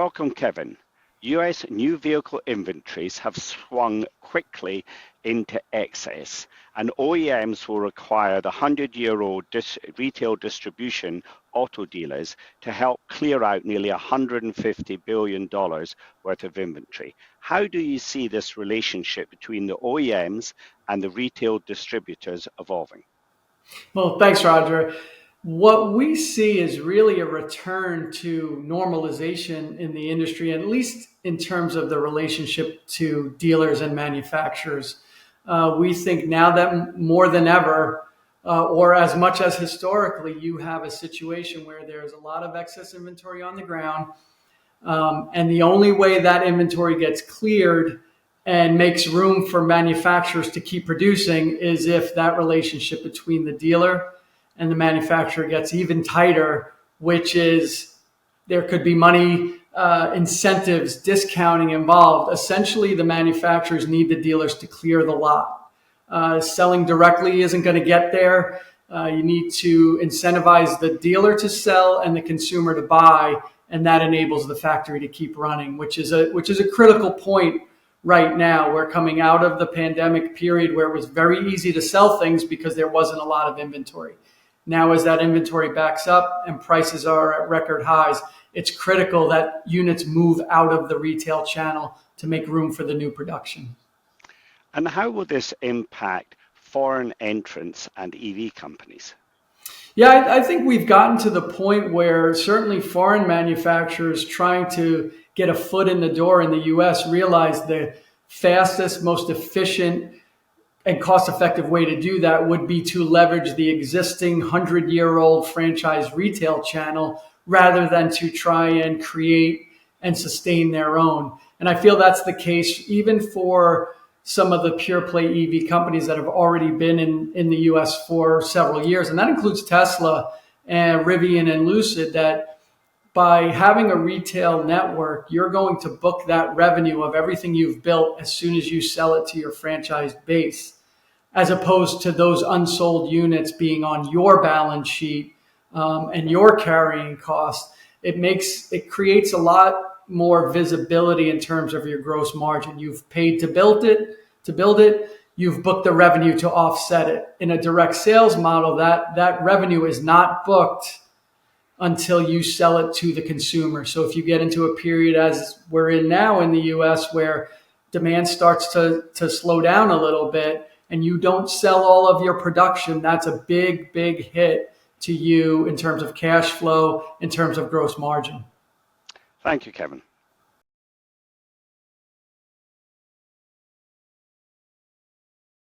Welcome, Kevin. US new vehicle inventories have swung quickly into excess, and OEMs will require the 100-year-old retail distribution auto dealers to help clear out nearly $150 billion worth of inventory. How do you see this relationship between the OEMs and the retail distributors evolving? Well, thanks, Roger. What we see is really a return to normalization in the industry, at least in terms of the relationship to dealers and manufacturers. We think now that more than ever, or as much as historically, you have a situation where there's a lot of excess inventory on the ground. And the only way that inventory gets cleared and makes room for manufacturers to keep producing is if that relationship between the dealer and the manufacturer gets even tighter, which is there could be money, incentives, discounting involved. Essentially, the manufacturers need the dealers to clear the lot. Selling directly isn't going to get there. You need to incentivize the dealer to sell and the consumer to buy, and that enables the factory to keep running, which is a critical point right now. We're coming out of the pandemic period where it was very easy to sell things because there wasn't a lot of inventory. Now, as that inventory backs up and prices are at record highs, it's critical that units move out of the retail channel to make room for the new production. And how will this impact foreign entrants and EV companies? Yeah, I think we've gotten to the point where certainly foreign manufacturers trying to get a foot in the door in the US realize the fastest, most efficient, and cost-effective way to do that would be to leverage the existing 100-year-old franchise retail channel rather than to try and create and sustain their own. And I feel that's the case even for some of the pure play EV companies that have already been in the US for several years. And that includes Tesla and Rivian and Lucid, that by having a retail network, you're going to book that revenue of everything you've built as soon as you sell it to your franchise base, as opposed to those unsold units being on your balance sheet and your carrying cost. It creates a lot more visibility in terms of your gross margin. You've paid to build it, you've booked the revenue to offset it. In a direct sales model, that revenue is not booked until you sell it to the consumer. So if you get into a period as we're in now in the US where demand starts to slow down a little bit and you don't sell all of your production, that's a big, big hit to you in terms of cash flow, in terms of gross margin. Thank you, Kevin.